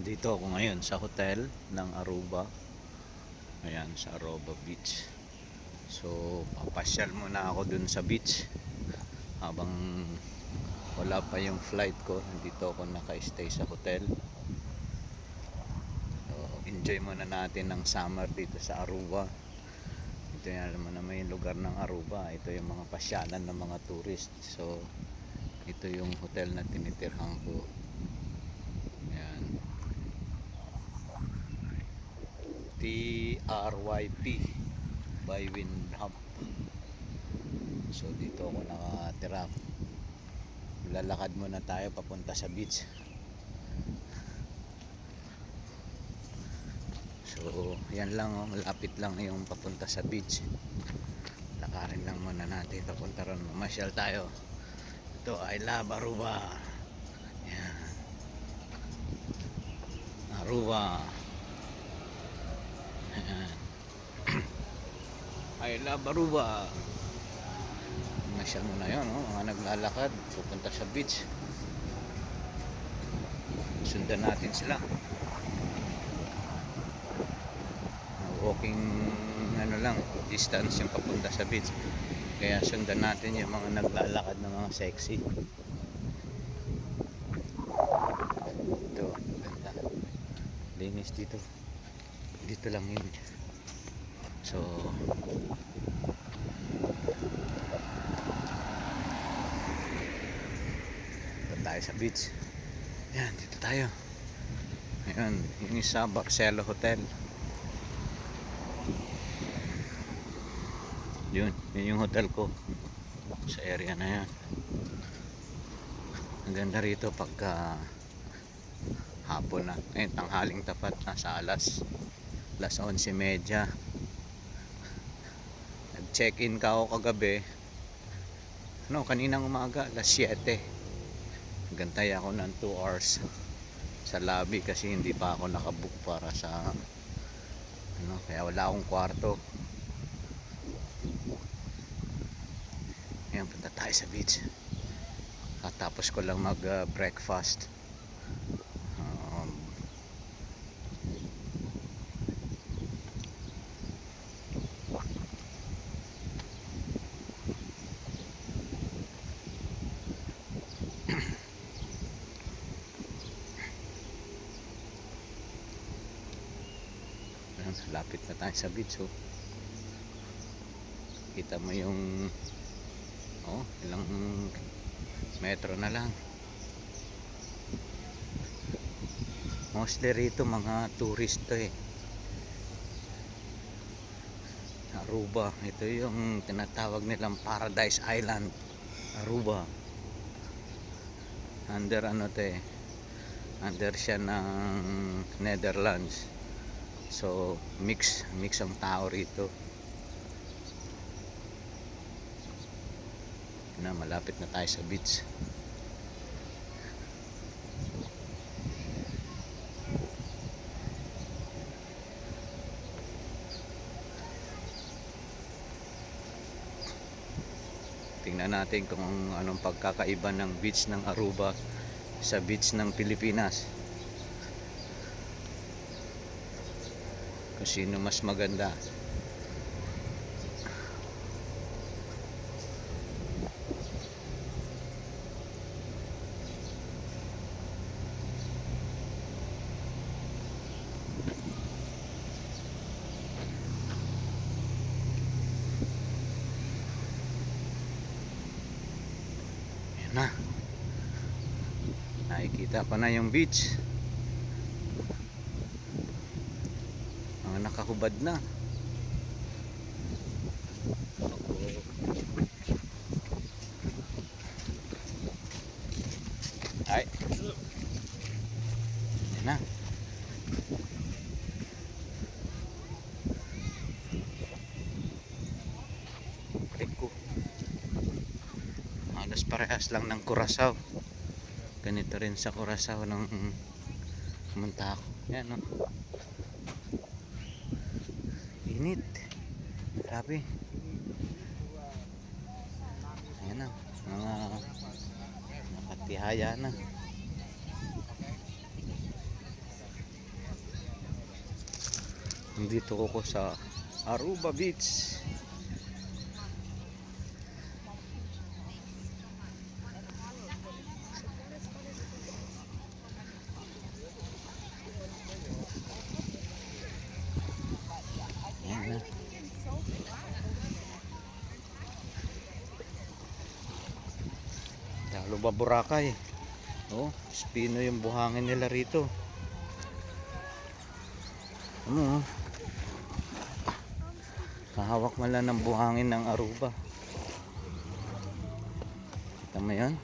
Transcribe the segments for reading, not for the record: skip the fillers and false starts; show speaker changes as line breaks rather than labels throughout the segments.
Dito ako ngayon sa hotel ng Aruba. Ayan, sa Aruba Beach. So, papasyal muna ako dun sa beach habang wala pa yung flight ko. Nandito ako naka-stay sa hotel. So, enjoy muna natin ng summer dito sa Aruba. Ito yung alam mo naman yung lugar ng Aruba. Ito yung mga pasyalan ng mga tourist. So, ito yung hotel na tinitirhan ko. Ayan. TRYP by Windham. So dito ako nakatira. Lalakad muna tayo papunta sa beach. So yan lang, oh, malapit lang yung papunta sa beach. Lakarin lang muna natin papunta ron. Mamasyal tayo. Ito I love Aruba. Yan. Aruba. Yan. I love Aruba. Masyal muna yun, oh, mga naglalakad pupunta sa beach. Sundan natin sila. Walking ano lang distance yung papunta sa beach, kaya sundan natin yung mga naglalakad ng mga sexy. Ito, ganda, linis dito. Dito lang yun. So dito tayo sa beach. Yan, dito tayo. Ayan, yung isa Barcelo Hotel. Yun yung hotel ko sa area na yan. Ang ganda rito pagka hapon na, tanghaling tapat na sa alas 11:30. Nag check in ka ako kagabi, kaninang umaga alas 7. Gantay ako ng 2 hours sa lobby kasi hindi pa ako nakabook para sa kaya wala akong kwarto. Ayan, punta tayo sa beach. Tapos ko lang mag breakfast. Lapit na tayo sa beach. So kita mo yung ilang metro na lang. Mostly rito mga tourist to Aruba. Ito yung tinatawag nilang Paradise Island, Aruba. Under under siya ng Netherlands. So mix ang tao rito. Malapit na tayo sa beach. Tingnan natin kung anong pagkakaiba ng beach ng Aruba sa beach ng Pilipinas. Kung sino mas maganda. Ayan na. Nakikita ko na yung beach. Mga nakahubad na. Ay. Ayan na. Reko. Halos parehas lang ng Curaçao. Ganito rin sa Curaçao nung pumunta ako. Yan, no? Init. Grabe. Ayan na. Mga nakatihaya na. Nandito ako sa Aruba Beach. Ayan na. Lalo ba Boracay? Oh, spino yung buhangin nila rito. Ano? Kahawak man lang ng buhangin ng Aruba. Kita mo yan?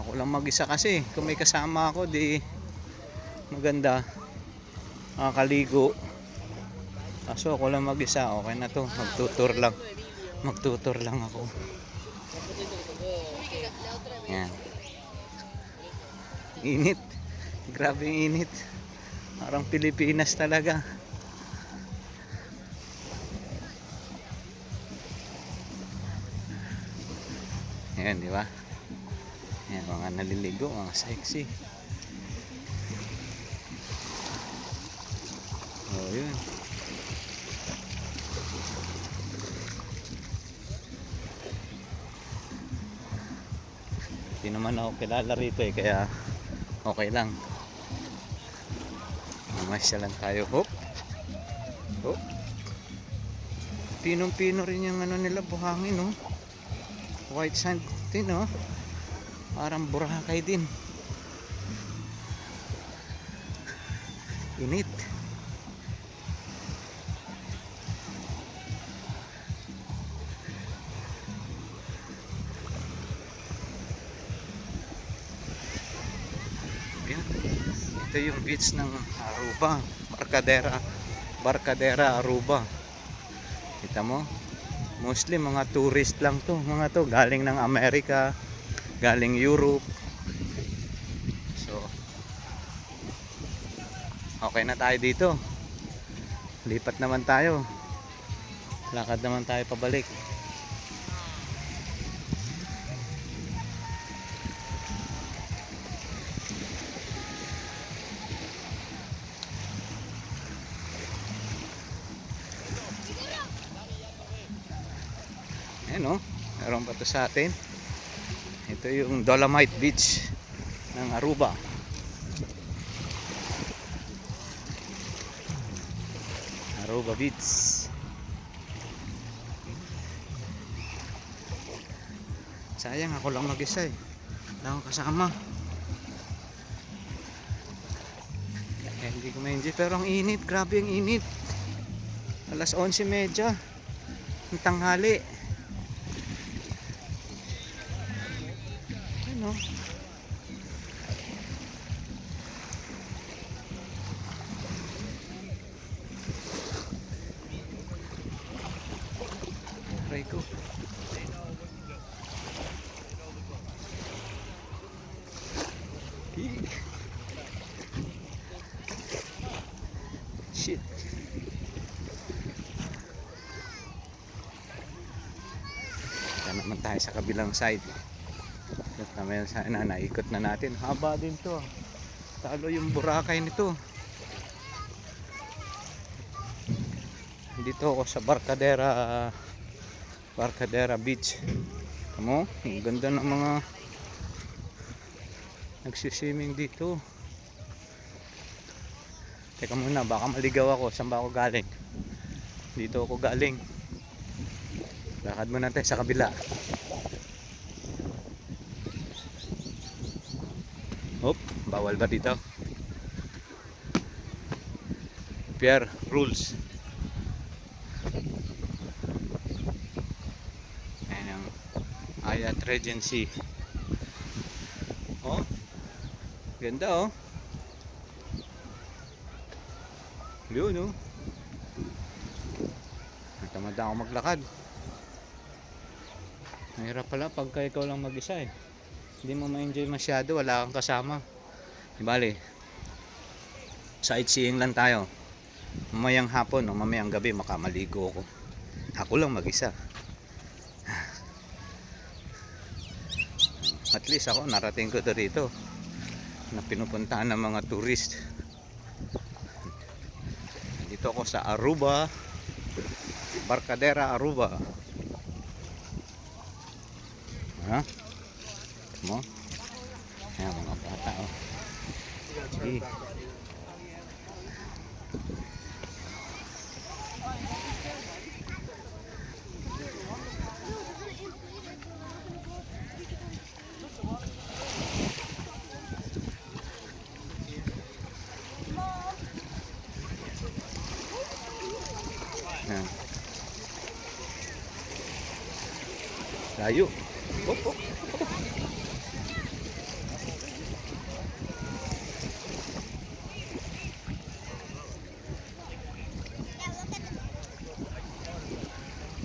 Ako lang mag-isa kasi. Kung may kasama ako, di maganda. Makakaligo. Kaso ako lang mag-isa. Okay na to. Magtutur lang. Magtutur lang ako. Yan. Init. Grabe init. Parang Pilipinas talaga. Ayan, di ba? Ayan, mga naliligo, mga sexy. Oh, yun. Hindi naman ako kilala rito kaya okay lang. Mamasya lang tayo. Hop. Hop. Pinong-pino rin yung ano nila, buhangin, no? White sand din, no? Parang Boracay din. Init. Ayan. Ito yung beach ng Aruba. Barcadera Aruba. Kita mo? Mostly mga tourist lang to. Mga to galing ng Amerika, galing Europe. So, okay na tayo dito. Lipat naman tayo. Lakad naman tayo pabalik. Ayan, oh, meron pa to sa atin. Ito yung Dolomite Beach ng Aruba. Aruba Beach. Sayang ako lang mag-isa eh. Wala akong kasama. Hindi ko ma-enjoy pero ang init, grabe ang init. Alas 11:30 ng tanghali. Ano? Try ko. Shit. Yan naman tayo sa kabilang side. Naman sana naikot na natin. Haba din to. Talo yung Boracay nito. Dito ako sa Barcadera Beach. Tamo, ang ganda ng mga nagsiswimming dito. Teka muna, baka maligaw ako. Saan ba ako galing? Dito ako galing. Lakad muna tayo sa kabila. Hop, bawal ba dito? Pier rules. Ayan ang Hyatt Regency. Oh, ganda oh. Yun oh. Tamad ako maglakad. Mahirap pala pagka ikaw lang mag-isa eh. Hindi mo ma-enjoy masyado, wala kang kasama. Bale, sightseeing lang tayo. Mamayang hapon o mamayang gabi makamaligo ako. Ako lang mag-isa. At least ako narating ko to dito na pinupuntahan ng mga tourist. Nandito ako sa Aruba, Barcadera, Aruba. Ha? Mo? Ayan mga bata oh. Sige. Ayan. Layo. Oh, oh.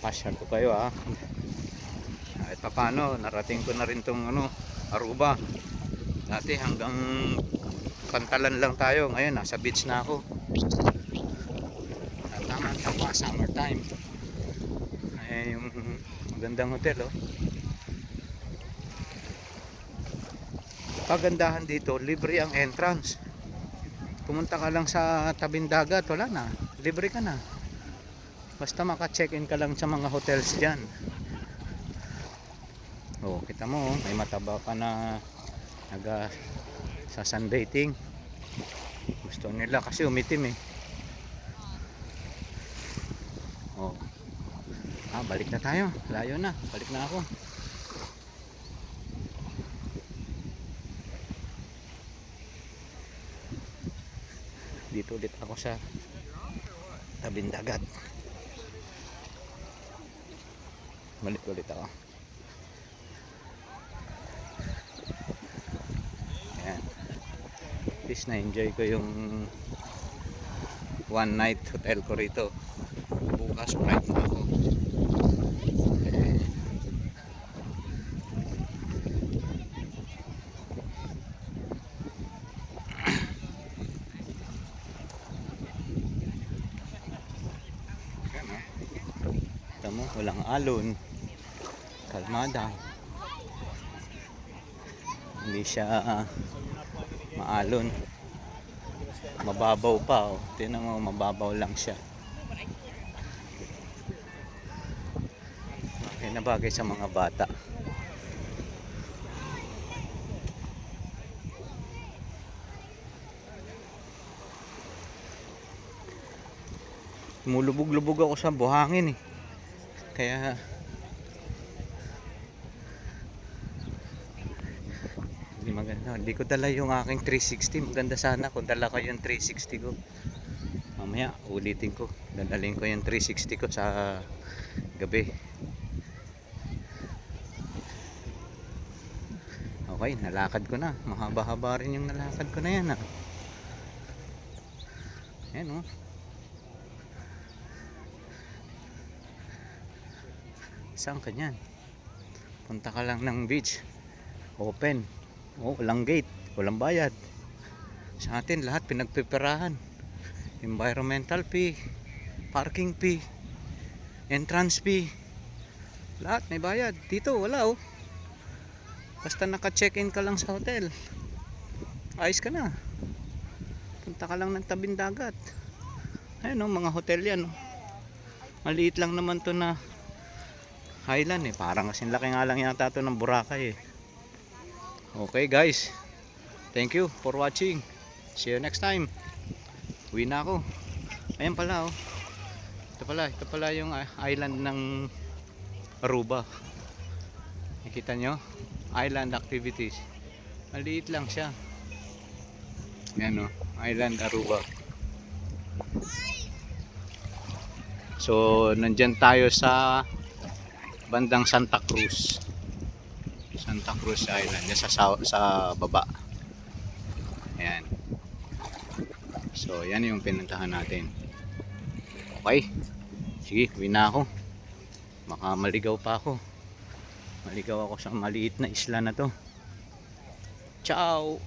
Pasyal ko kayo ah. Kahit pa paano, narating ko na rin tong Aruba. Dati hanggang Pantalan lang tayo. Ngayon nasa beach na ako. Tama, summertime. Ay, yung magandang hotel oh. Kagandahan dito, libre ang entrance. Pumunta ka lang sa tabing dagat, wala na, libre ka na. Basta maka-check-in ka lang sa mga hotels dyan. Oh, kita mo, may mataba pa na sa sunbathing. Gusto nila kasi umitim eh. Oh. Balik na tayo. Layo na. Balik na ako. Dito ulit ako sa tabing dagat. Balik ulit ako. Ayan. At least na-enjoy ko yung one night hotel ko rito. Bukas flight na ako. Kita mo, walang alon. Kalmada. Hindi siya maalon. Mababaw pa oh. Tingnan mo, mababaw lang siya. Okay na bagay sa mga bata. Mulubog-lubog ako sa buhangin eh. Kaya hindi maganda. Hindi ko dala yung aking 360. Maganda sana kung dala ko yung 360 ko. Mamaya ulitin ko. Dadalhin ko yung 360 ko sa gabi. Okay, nalakad ko na. Mahaba-haba rin yung nalakad ko na yan ah. Ayan oh. Saan ka nyan? Punta ka lang ng beach. Open. Oh, walang gate. Walang bayad. Sa atin lahat pinagpipirahan. Environmental fee. Parking fee. Entrance fee. Lahat may bayad. Dito wala oh. Basta naka-check-in ka lang sa hotel. Ayos ka na. Punta ka lang ng tabing dagat. Ayun oh, mga hotel yan oh. Maliit lang naman to na Highland eh. Parang kasing laki nga lang yata ito ng Boracay eh. Okay guys. Thank you for watching. See you next time. Uwi na ako. Ayan pala oh. Ito pala yung island ng Aruba. Nakita nyo? Island activities. Maliit lang siya. Ayan oh. Island Aruba. So nandyan tayo sa bandang Santa Cruz Island yan sa baba. Ayan. So yan yung pinuntahan natin. Okay, sige, uwi na ako. Baka maligaw pa ako. Maligaw ako sa maliit na isla na to. Ciao.